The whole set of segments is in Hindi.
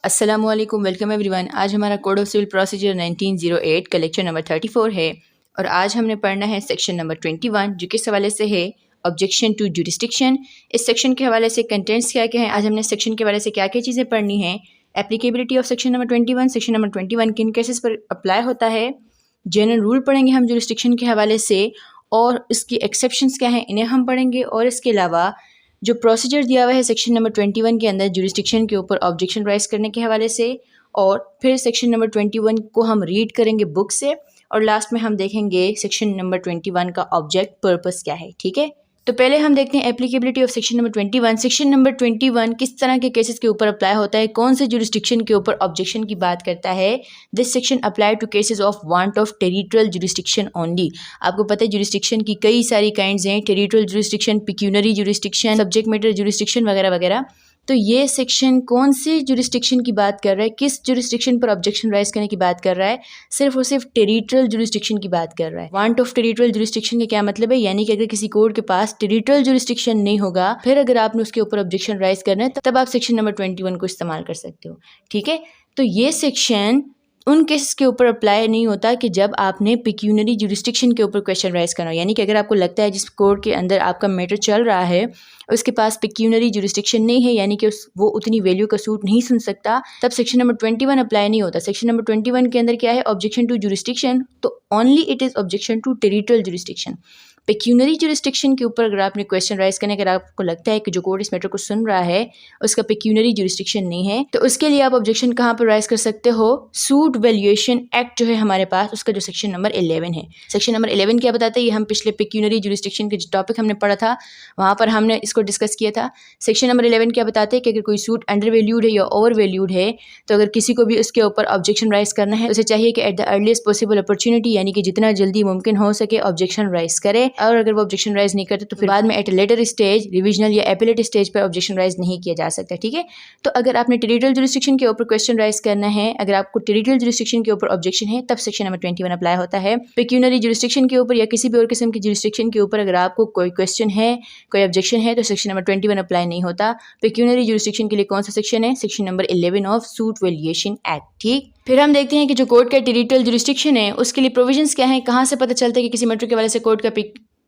अस्सलामुअलैकुम, वेलकम एवरीवन। आज हमारा कोड ऑफ सिविल प्रोसीजर 1908 का लेक्चर नंबर 34 है और आज हमने पढ़ना है सेक्शन नंबर 21 जो किस हवाले से है ऑब्जेक्शन टू जुरिस्डिक्शन। इस सेक्शन के हवाले से कंटेंट्स क्या क्या हैं, आज हमने सेक्शन के हवाले से क्या क्या चीज़ें पढ़नी हैं, applicability of section number 21, section number 21 किन केसेस पर अप्लाई होता है, जनरल रूल पढ़ेंगे हम जुरिस्डिक्शन के हवाले से और इसकी एक्सेप्शंस क्या हैं इन्हें हम पढ़ेंगे। और इसके अलावा जो प्रोसीजर दिया हुआ है सेक्शन नंबर 21 के अंदर जुरिस्डिक्शन के ऊपर ऑब्जेक्शन राइज करने के हवाले से, और फिर सेक्शन नंबर 21 को हम रीड करेंगे बुक से और लास्ट में हम देखेंगे सेक्शन नंबर 21 का ऑब्जेक्ट पर्पस क्या है। ठीक है, तो पहले हम देखते हैं applicability of section number 21। Section number 21 किस तरह के केसेस के ऊपर अप्लाई होता है, कौन से जुरिस्डिक्शन के ऊपर ऑब्जेक्शन की बात करता है। This section apply to cases of want of territorial jurisdiction only. आपको पता है जुरिस्डिक्शन की कई सारी काइंड्स हैं, territorial jurisdiction, pecuniary jurisdiction, subject matter jurisdiction वगैरह वगैरह। तो ये सेक्शन कौन सी जुरिस्डिक्शन की बात कर रहा है, किस जुरिस्डिक्शन पर ऑब्जेक्शन राइज करने की बात कर रहा है, सिर्फ और सिर्फ टेरिटोरियल जुरिस्डिक्शन की बात कर रहा है। वांट ऑफ टेरिटोरियल जुरिस्डिक्शन का क्या मतलब है, यानी कि अगर किसी कोर्ट के पास टेरिटोरियल जुरिस्डिक्शन नहीं होगा, फिर अगर आपने उसके ऊपर ऑब्जेक्शन राइज करना है तब आप सेक्शन नंबर 21 को इस्तेमाल कर सकते हो। ठीक है, तो ये सेक्शन उन केसेस के ऊपर अप्लाई नहीं होता कि जब आपने पिक्यूनरी जुरिस्डिक्शन के ऊपर क्वेश्चन राइज करना हो, यानी कि अगर आपको लगता है जिस कोर्ट के अंदर आपका मैटर चल रहा है उसके पास पिक्यूनरी जुरिस्डिक्शन नहीं है, यानी कि वो उतनी वैल्यू का सूट नहीं सुन सकता, तब सेक्शन नंबर 21 अप्लाई नहीं होता। सेक्शन नंबर 21 के अंदर क्या है, ऑब्जेक्शन टू जुरिस्डिक्शन, तो only it is objection to territorial jurisdiction. Pecuniary jurisdiction के ऊपर अगर आपने क्वेश्चन राइज करने, अगर आपको लगता है कि जो कोर्ट इस मैटर को सुन रहा है उसका पेक्यूनरी जुरिस्डिक्शन नहीं है, तो उसके लिए आप ऑब्जेक्शन कहाँ पर राइज कर सकते हो, सूट वैल्यूएशन एक्ट जो है हमारे पास, उसका जो सेक्शन नंबर 11 है। सेक्शन नंबर 11 क्या बताता है, ये हम पिछले पेक्यूनरी जुरिस्डिक्शन के जो टॉपिक हमने पढ़ा था वहाँ पर हमने इसको डिस्कस किया था। सेक्शन नंबर 11 क्या बताते हैं कि अगर कोई सूट अंडर वैल्यूड है या ओवर वैल्यूड है, तो अगर किसी को भी उसके ऊपर ऑब्जेक्शन राइज करना है उसे चाहिए कि eight the earliest possible opportunity, यानी कि जितना जल्दी मुमकिन हो सके ऑब्जेक्शन राइज करे, और अगर वो ऑब्जेक्शन राइज नहीं करते तो फिर बाद में एट लेटर स्टेज रिविजनल या एपेलेट स्टेज पर ऑब्जेक्शन राइज नहीं किया जा सकता। ठीक है, तो अगर आपने टेरिटोरियल जुरिस्डिक्शन के ऊपर क्वेश्चन राइज करना है, अगर आपको टेरिटोरियल जुरिस्डिक्शन के ऊपर ऑब्जेक्शन है, तब सेक्शन नंबर 21 अप्लाई होता है। पेक्यूनरी जुरिस्डिक्शन के ऊपर या किसी भी और किस्म की जुरिस्डिक्शन के ऊपर अगर आपको कोई क्वेश्चन है, कोई ऑब्जेक्शन है, तो सेक्शन नंबर 21 अप्लाई नहीं होता। पेक्यूनरी जुरिस्डिक्शन के लिए कौन सा सेक्शन है, section number 11 of suit valuation act. ठीक, फिर हम देखते हैं कि जो कोर्ट का टेरिटोरियल जुरिस्डिक्शन है उसके लिए प्रोविजंस क्या है, कहाँ से पता चलता है कि किसी मैटर के हवाले से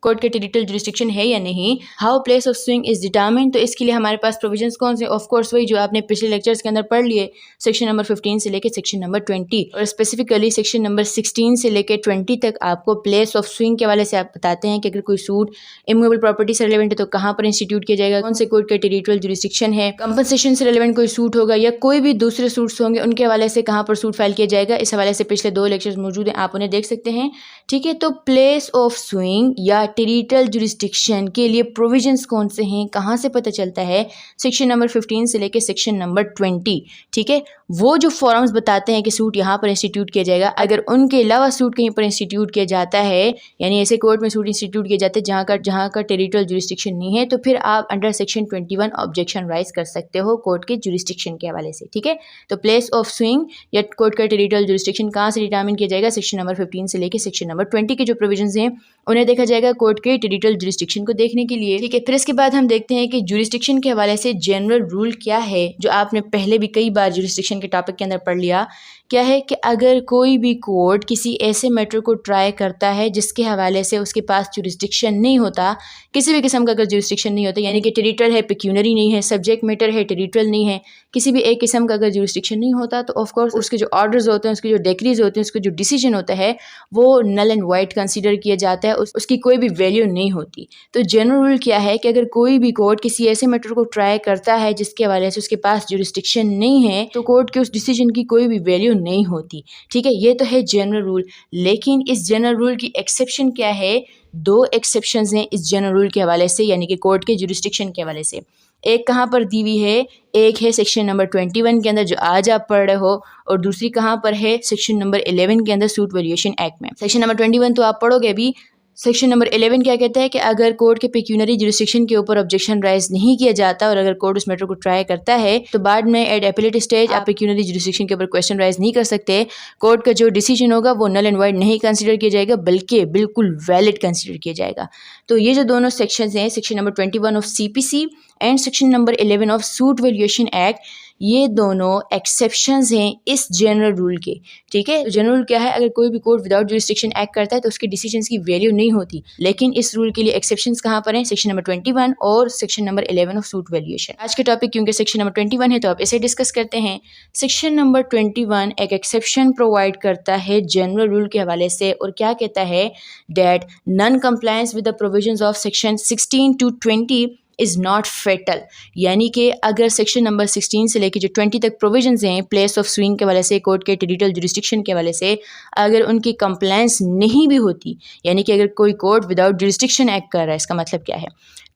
कोर्ट के टेरिटोरियल जुरिस्डिक्शन है या नहीं। How place of swing is determined, तो इसके लिए हमारे पास प्रोविजंस कौन से, ऑफ कोर्स वही जो आपने पिछले लेक्चर्स के अंदर पढ़ लिए, सेक्शन नंबर 15 से लेकर सेक्शन नंबर 20, और स्पेसिफिकली सेक्शन नंबर 16 से लेकर 20 तक आपको प्लेस ऑफ स्विंग के हवाले से आप बताते हैं कि अगर कोई सूट इमूवेबल प्रॉपर्टी से रिलेवेंट है तो कहाँ पर इंस्टीट्यूट किया जाएगा, कौन से कोर्ट का टेरिटोरियल जुरिस्डिक्शन है, कंपनसेशन से रिलेवेंट कोई सूट होगा या कोई भी दूसरे सूट्स होंगे उनके हवाले से कहाँ पर सूट फाइल किया जाएगा। इस हवाले से पिछले 2 लेक्चर्स मौजूद हैं, आप उन्हें देख सकते हैं। ठीक है, तो प्लेस ऑफ स्विंग या टेरिटोरियल जुरिस्डिक्शन के लिए प्रोविजंस कौन से हैं, कहाँ से पता चलता है, सेक्शन नंबर 15 से लेकर सेक्शन नंबर 20। ठीक है, वो जो फॉर्म्स बताते हैं कि सूट यहाँ पर इंस्टीट्यूट किया जाएगा, अगर उनके अलावा सूट कहीं पर इंस्टीट्यूट किया जाता है, यानी ऐसे कोर्ट में सूट इंस्टीट्यूट किए जाते हैं जहाँ का टेरिटोरियल जुरिस्डिक्शन नहीं है, तो फिर आप अंडर सेक्शन 21 ऑब्जेक्शन राइज कर सकते हो कोर्ट के जुरिस्डिक्शन के हवाले से। ठीक है, तो प्लेस ऑफ स्विंग या कोर्ट का टेरिटोरियल जुरिस्डिक्शन कहाँ से डिटरमिन किया जाएगा, सेक्शन नंबर 15 से लेकर सेक्शन नंबर 20 के जो प्रोविजंस हैं उन्हें देखा जाएगा कोर्ट के टेरिटोरियल जुरिस्डिक्शन को देखने के लिए। ठीक है, फिर इसके बाद हम देखते हैं कि जुरिस्डिक्शन के हवाले से जनरल रूल क्या है, जो आपने पहले भी कई बार जुरिस्डिक्शन के टॉपिक के अंदर पढ़ लिया। क्या है कि अगर कोई भी कोर्ट किसी ऐसे मैटर को ट्राई करता है जिसके हवाले से उसके पास जुरिस्डिक्शन नहीं होता, किसी भी किस्म का अगर जुरिस्डिक्शन नहीं होता, यानी कि टेरिटोरियल है, पेक्यूनरी नहीं है, सब्जेक्ट मैटर है, टेरिटोरियल नहीं है, किसी भी एक किस्म का अगर जुरिस्डिक्शन नहीं होता, तो ऑफकोर्स उसके जो ऑर्डर्स होते हैं, उसके जो डिक्रीज होते हैं, उसके जो डिसीजन होता है वो नल एंड वाइड कंसीडर किया जाता है, उसकी कोई भी वैल्यू नहीं होती। तो जनरल रूल क्या है कि अगर कोई भी कोर्ट किसी ऐसे मैटर को ट्राई करता है जिसके हवाले से उसके पास जुरिस्डिक्शन नहीं है, तो कोर्ट के उस डिसीजन की कोई भी वैल्यू नहीं होती। ठीक है, ये तो है जनरल रूल, लेकिन इस जनरल रूल की एक्सेप्शन क्या है, 2 एक्सेप्शंस हैं इस जनरल रूल के हवाले से, यानी कि कोर्ट के जुरिस्डिक्शन के हवाले से। एक कहाँ पर दी हुई है, एक है सेक्शन नंबर 21 के अंदर जो आज आप पढ़ रहे हो, और दूसरी कहाँ पर है, सेक्शन नंबर 11 के अंदर सूट वैल्यूएशन एक्ट में। सेक्शन नंबर 21 तो आप पढ़ोगे अभी, सेक्शन नंबर 11 क्या कहता है कि अगर कोर्ट के पेक्यूनरी जुरिस्डिक्शन के ऊपर ऑब्जेक्शन राइज नहीं किया जाता और अगर कोर्ट उस मैटर को ट्राई करता है तो बाद में एट एपेलेट स्टेज आप पेक्यूनरी जुरिस्डिक्शन के ऊपर क्वेश्चन राइज नहीं कर सकते। कोर्ट का जो डिसीजन होगा वो नल एंड वाइड नहीं कंसीडर किया जाएगा, बल्कि बिल्कुल वैलिड कंसीडर किया जाएगा। तो ये जो दोनों सेक्शंस हैं, section number 21 of CPC and section number 11 of suit valuation act, ये दोनों एक्सेप्शंस हैं इस जनरल रूल के। ठीक है, जनरल रूल क्या है, अगर कोई भी कोर्ट विदाउट जुरिस्डिक्शन एक्ट करता है तो उसके डिसीजंस की वैल्यू नहीं होती, लेकिन इस रूल के लिए एक्सेप्शंस कहाँ पर हैं, सेक्शन नंबर 21 और section number 11 of suit valuation. आज के टॉपिक क्योंकि सेक्शन नंबर 21 है तो आप इसे डिस्कस करते हैं। सेक्शन नंबर 21 एक एक्सेप्शन प्रोवाइड करता है जनरल रूल के हवाले से और क्या कहता है, that non compliance with the provisions of section 16 to 20 is not fatal. यानी कि अगर सेक्शन नंबर 16 से लेकर जो 20 तक प्रोविजंस हैं प्लेस ऑफ स्विंग के हवाले से, कोर्ट के टेरिटोरियल जुरिस्डिक्शन के हवाले से, अगर उनकी कंप्लायंस नहीं भी होती, यानी कि अगर कोई कोर्ट विदाउट जुरिस्डिक्शन एक्ट कर रहा है, इसका मतलब क्या है,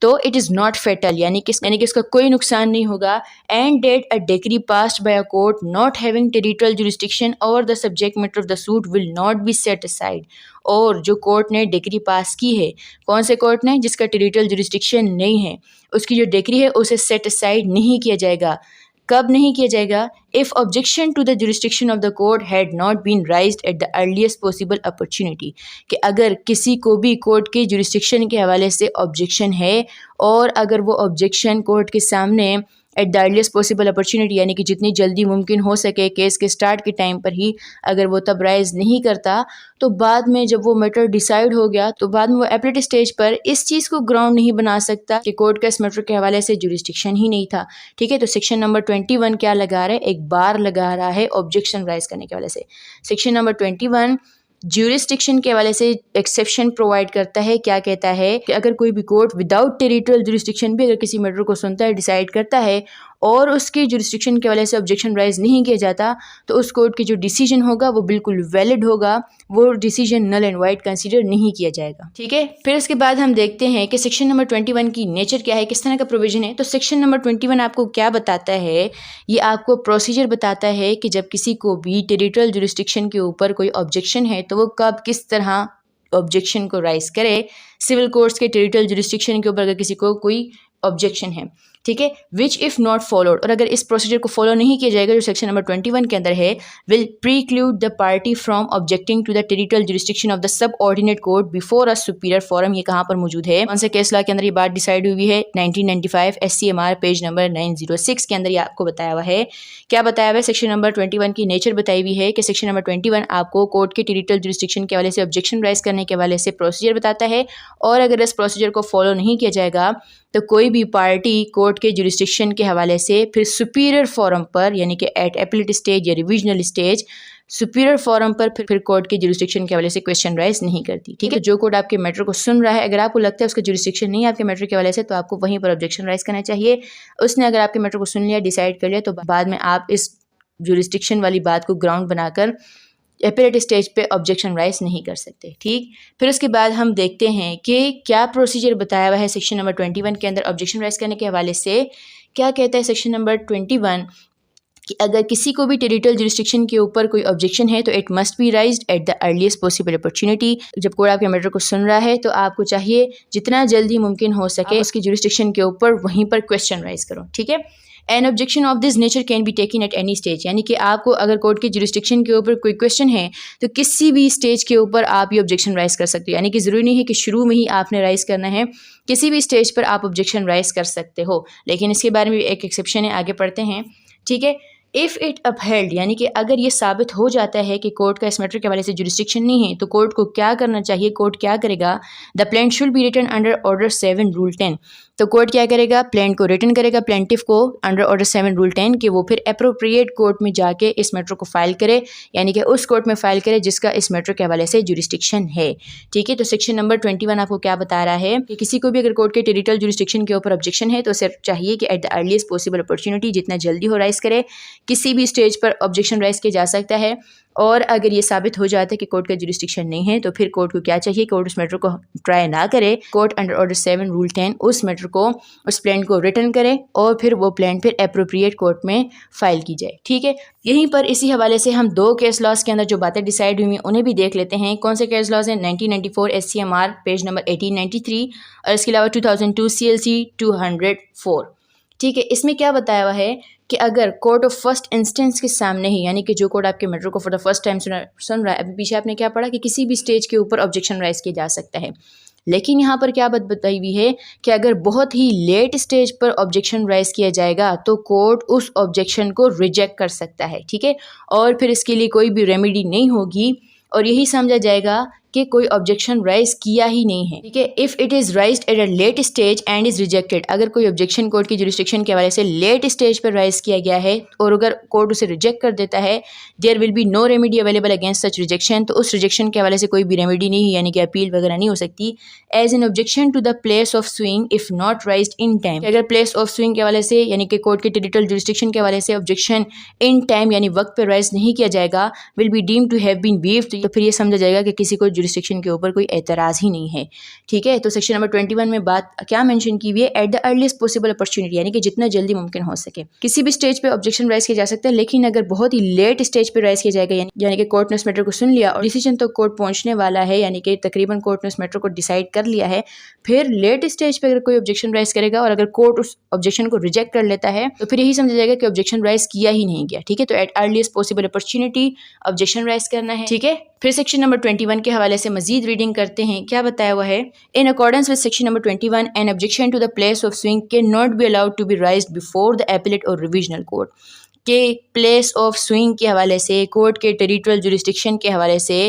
तो इट इज़ नॉट फेटल, यानी कि इसका कोई नुकसान नहीं होगा। And that a decree passed by a court not having territorial jurisdiction और the subject matter of the suit will not be set aside. और जो कोर्ट ने डिक्री पास की है, कौन से कोर्ट ने, जिसका टेरिटोरियल जुरिस्डिक्शन नहीं है, उसकी जो डिक्री है उसे सेट असाइड नहीं किया जाएगा। कब नहीं किया जाएगा, if objection to the jurisdiction of the court had not been raised at the earliest possible opportunity, कि अगर किसी को भी कोर्ट के जुरिस्डिक्शन के हवाले से ऑब्जेक्शन है और अगर वो ऑब्जेक्शन कोर्ट के सामने eight the earliest possible opportunity, यानी कि जितनी जल्दी मुमकिन हो सके केस के स्टार्ट के टाइम पर ही, अगर वो तब राइज नहीं करता, तो बाद में जब वो मैटर डिसाइड हो गया तो बाद में वो एपलेट स्टेज पर इस चीज़ को ग्राउंड नहीं बना सकता कि कोर्ट का इस मैटर के हवाले से जुरिस्डिक्शन ही नहीं था। ठीक है, तो सेक्शन नंबर 21 क्या लगा रहा है, एक बार लगा रहा है ऑब्जेक्शन राइज करने के हवाले से। सेक्शन नंबर 21 ज्यूरिस्डिक्शन के हवाले से एक्सेप्शन प्रोवाइड करता है। क्या कहता है कि अगर कोई भी कोर्ट विदाउट टेरिटोरियल जुरिस्डिक्शन भी अगर किसी मैटर को सुनता है, डिसाइड करता है और उसके जुरिस्डिक्शन के वजह से ऑब्जेक्शन राइज नहीं किया जाता, तो उस कोर्ट की जो डिसीजन होगा वो बिल्कुल वैलिड होगा, वो decision null and void consider नहीं किया जाएगा। ठीक है, फिर उसके बाद हम देखते हैं कि सेक्शन नंबर 21 की नेचर क्या है, किस तरह का प्रोविजन है। तो सेक्शन नंबर 21 आपको क्या बताता है, ये आपको प्रोसीजर बताता है कि जब किसी को भी टेरिटोरियल जुरिस्डिक्शन के ऊपर कोई ऑब्जेक्शन है तो वो कब किस तरह ऑब्जेक्शन को राइज करे। सिविल कोर्ट्स के टेरिटोरियल जुरिस्डिक्शन के ऊपर अगर किसी को कोई ऑब्जेक्शन है, ठीक है, विच इफ़ नॉट फॉलोड, और अगर इस प्रोसीजर को फॉलो नहीं किया जाएगा जो सेक्शन नंबर 21 के अंदर है, will preclude the party from objecting to the territorial jurisdiction of the subordinate court before a superior forum. ये कहाँ पर मौजूद है, कौन से केस लॉ के अंदर ये बात डिसाइड हुई है, 1995 SCMR पेज नंबर 906 के अंदर ये आपको बताया हुआ है। क्या बताया हुआ है, सेक्शन नंबर 21 की नेचर बताई हुई है कि सेक्शन नंबर 21 आपको कोर्ट के टेरिटोरियल जुरिस्डिक्शन के हवाले से ऑब्जेक्शन राइज करने के हवाले से प्रोसीजर बताता है, और अगर इस प्रोसीजर को फॉलो नहीं किया जाएगा तो कोई भी पार्टी कोर्ट के जुरिस्डिक्शन के हवाले से फिर सुपीरियर फोरम पर, यानी कि एट एपलेट स्टेज या रिविजनल स्टेज, सुपीरियर फोरम पर फिर कोर्ट के जुरिस्डिक्शन के हवाले से क्वेश्चन राइज नहीं करती। ठीक है, जो कोर्ट आपके मैटर को सुन रहा है, अगर आपको लगता है उसका जुरिस्डिक्शन नहीं है आपके मैटर के हवाले से, तो आपको वहीं पर ऑब्जेक्शन राइज करना चाहिए। उसने अगर आपके मैटर को सुन लिया, डिसाइड कर लिया, तो बाद में आप इस जुरिस्डिक्शन वाली बात को ग्राउंड बनाकर एपलेट स्टेज पे ऑब्जेक्शन राइज नहीं कर सकते। ठीक, फिर उसके बाद हम देखते हैं कि क्या प्रोसीजर बताया हुआ है सेक्शन नंबर 21 के अंदर ऑब्जेक्शन राइज करने के हवाले से। क्या कहता है सेक्शन नंबर 21 कि अगर किसी को भी टेरिटोरियल जुरिस्डिक्शन के ऊपर कोई ऑब्जेक्शन है तो it must be राइज्ड at the earliest possible opportunity. जब कोर्ट आपके मैटर को सुन रहा है तो आपको चाहिए जितना जल्दी मुमकिन हो सके उसकी जुरिस्डिक्शन के ऊपर वहीं पर क्वेश्चन राइज करो। ठीक है, N objection of this nature can be taken at any stage, यानी कि आपको अगर कोर्ट के जुरिस्डिक्शन के ऊपर कोई क्वेश्चन है तो किसी भी स्टेज के ऊपर आप ये ऑब्जेक्शन राइज कर सकते हो, यानी कि ज़रूरी नहीं है कि शुरू में ही आपने राइज करना है, किसी भी स्टेज पर आप ऑब्जेक्शन राइज कर सकते हो। लेकिन इसके बारे में एक एक्सेप्शन है, आगे पढ़ते हैं। ठीक है, इफ़ इट अपहेल्ड, यानी कि अगर ये साबित हो जाता है कि कोर्ट का इस मैटर के हवाले से जुरिस्डिक्शन नहीं है, तो कोर्ट को क्या करना चाहिए, कोर्ट क्या करेगा, the plaint should be written under order 7 rule 10। तो कोर्ट क्या करेगा, प्लेंट को रिटन करेगा प्लेंटिफ को अंडर ऑर्डर 7 रूल 10 कि वो फिर अप्रोप्रिएट कोर्ट में जाके इस मैटर को फाइल करे, यानी कि उस कोर्ट में फाइल करे जिसका इस मैटर के हवाले से जुरिस्डिक्शन है। ठीक है, तो सेक्शन नंबर 21 आपको क्या बता रहा है कि किसी को भी अगर कोर्ट के टेरिटोरियल जुरिस्डिक्शन के ऊपर ऑब्जेक्शन है तो उसे चाहिए कि eight the earliest possible opportunity, जितना जल्दी हो राइज करे, किसी भी स्टेज पर ऑब्जेक्शन राइज किया जा सकता है। और अगर ये साबित हो जाता है कि कोर्ट का जुरिस्डिक्शन नहीं है तो फिर कोर्ट को क्या चाहिए, कोर्ट उस मैटर को ट्राई ना करे, कोर्ट अंडर ऑर्डर 7 रूल 10 उस मैटर को, उस प्लेंट को रिटर्न करे और फिर वो प्लेंट फिर अप्रोप्रिएट कोर्ट में फाइल की जाए। ठीक है, यहीं पर इसी हवाले से हम 2 केस लॉज के अंदर जो बातें डिसाइड हुई हैं उन्हें भी देख लेते हैं। कौन से केस लॉज हैं, 1994 SCMR पेज नंबर 1893 और इसके अलावा 2002 CLC 204। ठीक है, इसमें क्या बताया हुआ है कि अगर कोर्ट ऑफ फर्स्ट इंस्टेंस के सामने ही, यानी कि जो कोर्ट आपके मैटर को फॉर द फर्स्ट टाइम सुन रहा है, अभी पीछे आपने क्या पढ़ा कि किसी भी स्टेज के ऊपर ऑब्जेक्शन राइज किया जा सकता है, लेकिन यहाँ पर क्या बात बताई हुई है कि अगर बहुत ही लेट स्टेज पर ऑब्जेक्शन राइज किया जाएगा तो कोर्ट उस ऑब्जेक्शन को रिजेक्ट कर सकता है, ठीक है, और फिर इसके लिए कोई भी रेमेडी नहीं होगी और यही समझा जाएगा कि कोई ऑब्जेक्शन राइज किया ही नहीं है, ठीक है। If it is raised at a late stage and is rejected, अगर कोई ऑब्जेक्शन कोर्ट की जुरिस्डिक्शन के हवाले से लेट स्टेज पर राइज किया गया है और अगर कोर्ट उसे रिजेक्ट कर देता है, there will be no remedy available against such rejection, तो उस रिजेक्शन के हवाले से कोई भी रेमेडी नहीं है, यानी कि अपील वगैरह नहीं हो सकती। As an objection to the place of suing if not raised in time, अगर प्लेस ऑफ स्विंग के हवाले से यानी कि कोर्ट के टेरिटोरियल जुरिस्डिक्शन के हवाले से ऑब्जेक्शन इन टाइम यानी वक्त पर राइज नहीं किया जाएगा, will be deemed to have been waived, तो फिर ये समझा जाएगा कि किसी को जुरिस्डिक्शन के ऊपर कोई एतराज़ ही नहीं है, ठीक है। तो सेक्शन नंबर 21 में बात क्या मेंशन की हुई है, eight the earliest possible opportunity, यानी कि जितना जल्दी मुमकिन हो सके किसी भी स्टेज पे ऑब्जेक्शन राइज किया जा सकता है, लेकिन अगर बहुत ही लेट स्टेज पे राइज किया जाएगा यानी कि कोर्ट ने उस मैटर को सुन लिया और डिसीजन तो कोर्ट पहुंचने वाला है, यानी कि तकरीबन कोर्ट ने उस मैटर को डिसाइड कर लिया है, फिर लेट स्टेज पे अगर कोई ऑब्जेक्शन राइज करेगा और अगर कोर्ट उस ऑब्जेक्शन को रिजेक्ट कर लेता है तो फिर यही समझा जाएगा कि ऑब्जेक्शन राइज किया ही नहीं गया, ठीक है। तो at earliest possible opportunity objection raise करना है, ठीक है। फिर सेक्शन नंबर 21 के हवाले से मजीद रीडिंग करते हैं, क्या बताया हुआ है। In accordance with section number 21 an objection to the place of suing cannot be allowed to be raised before the appellate और रिविजनल कोर्ट, के प्लेस ऑफ स्विंग के हवाले से कोर्ट के टेरिटोरियल जुरिस्डिक्शन के हवाले से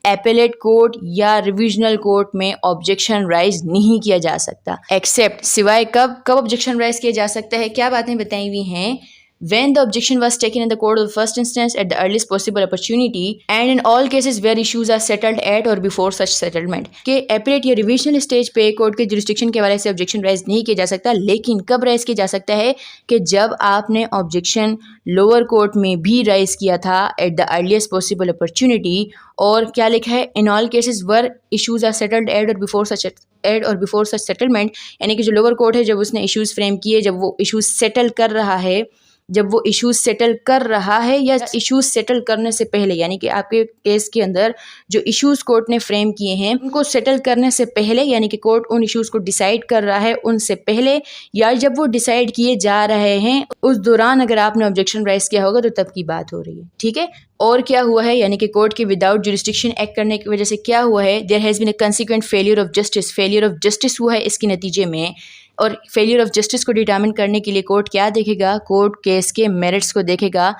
एपेलेट कोर्ट या रिविजनल कोर्ट में ऑब्जेक्शन राइज नहीं किया जा सकता, एक्सेप्ट सिवाय कब ऑब्जेक्शन राइज किया जा सकता है, क्या बातें बताई हुई हैं। When the objection was taken in the court of the first instance at the earliest possible opportunity and in all cases where issues are settled at or before such settlement, के एपीलेट या रिविजनल स्टेज पे कोर्ट के जुरिस्डिक्शन के हवाले से ऑब्जेक्शन राइज नहीं किया जा सकता, लेकिन कब राइज किया जा सकता है कि जब आपने ऑब्जेक्शन लोअर कोर्ट में भी राइज किया था at the earliest possible opportunity, और क्या लिखा है, in all cases where issues are settled at और बिफोर सच सेटलमेंट, यानी कि जो लोअर कोर्ट है जब उसने इशूज़ फ्रेम किए, जब वो इशूज़ सेटल कर रहा है, जब वो इश्यूज सेटल कर रहा है या इश्यूज सेटल करने से पहले, यानी कि आपके केस के अंदर जो इश्यूज कोर्ट ने फ्रेम किए हैं उनको सेटल करने से पहले, यानी कि कोर्ट उन इश्यूज को डिसाइड कर रहा है उनसे पहले, या जब वो डिसाइड किए जा रहे हैं उस दौरान अगर आपने ऑब्जेक्शन राइज किया होगा तो तब की बात हो रही है, ठीक है। और क्या हुआ है, यानी कि कोर्ट के विदाउट जुरिस्डिक्शन एक्ट करने की वजह से क्या हुआ है, there has been a consequent failure of justice हुआ है इसके नतीजे में। और फेलियर ऑफ जस्टिस को डिटर्मिन करने के लिए कोर्ट क्या देखेगा, कोर्ट केस के मेरिट्स को देखेगा,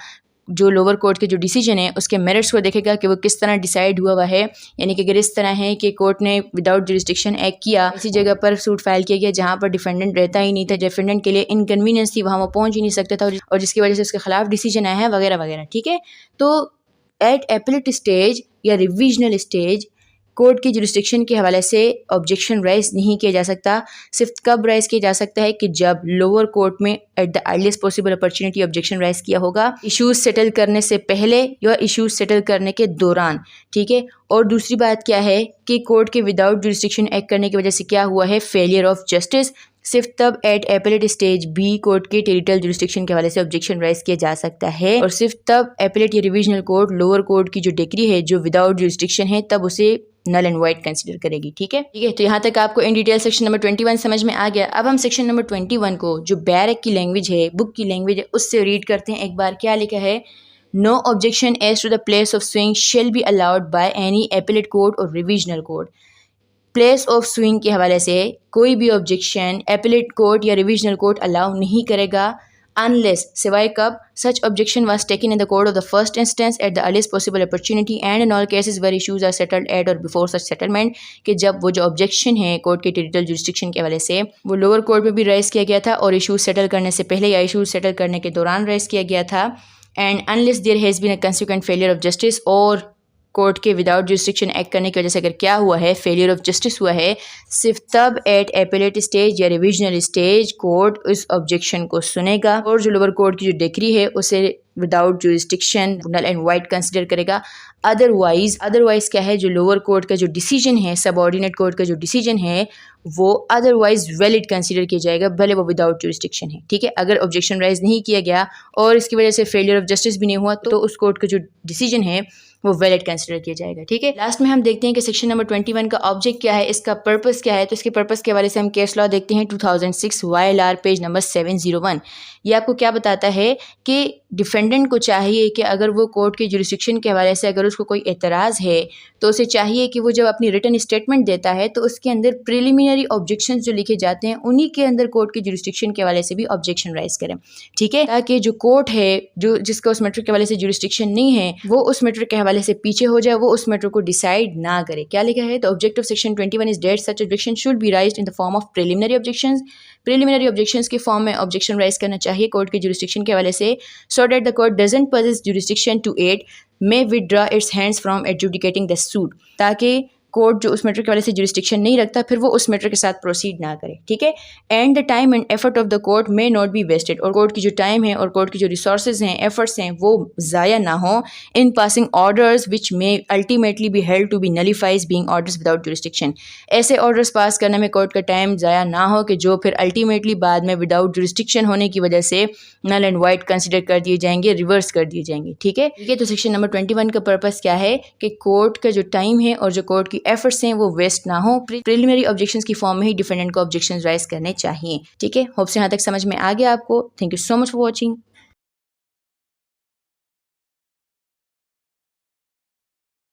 जो लोअर कोर्ट के जो डिसीजन है उसके मेरिट्स को देखेगा कि वो किस तरह डिसाइड हुआ है। यानी कि अगर इस तरह है कि कोर्ट ने विदाउट जुरिस्डिक्शन एक्ट किया, इसी जगह पर सूट फाइल किया गया जहाँ पर डिफेंडेंट रहता ही नहीं था, डिफेंडेंट के लिए इनकन्वीनियंस थी, वहाँ वो पहुँच ही नहीं सकता था और जिसकी वजह से उसके खिलाफ डिसीजन आया है वगैरह वगैरह, ठीक है। तो एट एपीलेट स्टेज या रिविजनल स्टेज कोर्ट की जुरिस्डिक्शन के हवाले से ऑब्जेक्शन राइज नहीं किया जा सकता, सिर्फ कब राइज किया जा सकता है कि जब लोअर कोर्ट में eight the earliest possible opportunity objection rise किया होगा, इश्यूज सेटल करने से पहले या इश्यूज सेटल करने के दौरान, ठीक है। और दूसरी बात क्या है कि कोर्ट के विदाउट जुरिस्डिक्शन एक्ट करने की वजह से क्या हुआ है, फेलियर ऑफ जस्टिस, सिर्फ तब at appellate stage be court के टेरिटोरियल जुरिस्डिक्शन के हवाले से ऑब्जेक्शन राइज किया जा सकता है, और सिर्फ तब एपीलेट या रिविजनल कोर्ट लोअर कोर्ट की जो डिग्री है जो विदाउट जुरिस्डिक्शन है तब उसे नल एंड वाइड कंसीडर करेगी, ठीक है। तो यहाँ तक आपको इन डिटेल सेक्शन नंबर 21 समझ में आ गया। अब हम सेक्शन नंबर 21 को जो बैरक की लैंग्वेज है, बुक की लैंग्वेज है, उससे रीड करते हैं एक बार। क्या लिखा है, no objection as to the place of suing shall be allowed by any appellate court और revisional court. Place of suing के हवाले से कोई भी ऑब्जेक्शन एपीलेट कोर्ट या रिविजनल कोर्ट अलाउ नहीं करेगा, unless सिवाय कब, such objection was taken in the court of the first instance at the earliest possible opportunity and in all cases where issues are settled at or before such settlement, कि जब वो जो ऑब्जेक्शन है कोर्ट के टेरिटोरियल जुरिस्डिक्शन के हवाले से वो लोअर कोर्ट में भी राइज किया गया था और इशूज सेटल करने से पहले या इशूज सेटल करने के दौरान राइज किया गया था, and unless there has been a consequent failure of justice, और कोर्ट के विदाउट जुरिस्डिक्शन एक्ट करने की वजह से अगर क्या हुआ है, फेलियर ऑफ जस्टिस हुआ है, सिर्फ तब एट एपीलेट स्टेज या रिविजनल स्टेज कोर्ट उस ऑब्जेक्शन को सुनेगा और जो लोअर कोर्ट की जो डिग्री है उसे without jurisdiction null and void consider करेगा। अदरवाइज क्या है, जो लोअर कोर्ट का जो डिसीजन है, सबऑर्डिनेट कोर्ट का जो डिसीजन है, वो अदरवाइज वैलिड कंसीडर किया जाएगा, भले वो विदाउट जुरिस्डिक्शन है। ठीक है, अगर ऑब्जेक्शन राइज नहीं किया गया और इसकी वजह से फेलियर ऑफ जस्टिस भी नहीं हुआ तो उस कोर्ट का जो डिसीजन है वो वैलिड कंसिडर किया जाएगा। ठीक है, लास्ट में हम देखते हैं कि सेक्शन नंबर 21 का ऑब्जेक्ट क्या है, इसका पर्पस क्या है। तो इसके पर्पस के हवाले से हम केस लॉ देखते हैं 2006 YLR पेज नंबर 701। ये आपको क्या बताता है कि डिफेंडेंट को चाहिए कि अगर वो कोर्ट के जुरिस्डिक्शन के हवाले से अगर उसको कोई एतराज़ है तो उसे चाहिए कि वो जब अपनी रिटन स्टेटमेंट देता है तो उसके अंदर प्रिलिमिनरी ऑब्जेक्शंस जो लिखे जाते हैं उन्हीं के अंदर कोर्ट के जुरिस्डिक्शन के हवाले से भी ऑब्जेक्शन राइज करें। ठीक है, ताकि जो कोर्ट है जो जिसका उस मैटर के हवाले से जुरिस्डिक्शन नहीं है वो उस मैटर के हवाले से पीछे हो जाए, वो उस मैटर को डिसाइड ना करे। क्या लिखा है, the object of section 21 is that such objection should be राइज्ड in the form of preliminary objections. Preliminary objections के फॉर्म में ऑब्जेक्शन राइज करना चाहिए कोर्ट के जुरिस्डिक्शन के हवाले से, so that the court doesn't possess jurisdiction to it may withdraw its hands from adjudicating the suit, ताकि कोर्ट जो उस मैटर के वाले से जुरिस्डिक्शन नहीं रखता फिर वो उस मैटर के साथ प्रोसीड ना करे। ठीक है, and the time and effort of the court may not be wasted, और कोर्ट की जो टाइम है और कोर्ट की जो रिसोर्सेज हैं, एफर्ट्स हैं, वो ज़ाया ना हो in passing orders which may ultimately be held to be nullifies being orders without jurisdiction. ऐसे ऑर्डर्स पास करने में कोर्ट का टाइम ज़ाया ना हो कि जो फिर अल्टीमेटली बाद में विदाउट जुरिस्डिक्शन होने की वजह से नल एंड वाइट कंसिडर कर दिए जाएंगे, रिवर्स कर दिए जाएंगे। ठीक है, तो सेक्शन नंबर 21 का पर्पस क्या है कि कोर्ट का जो टाइम है और जो कोर्ट की एफर्ट्स हैं वो वेस्ट ना हो। प्रिलिमिनरी ऑब्जेक्शंस की फॉर्म में ही डिफेंडेंट को ऑब्जेक्शंस राइज करने चाहिए। ठीक है, होप से यहाँ तक समझ में आ गया आपको। Thank you so much for watching.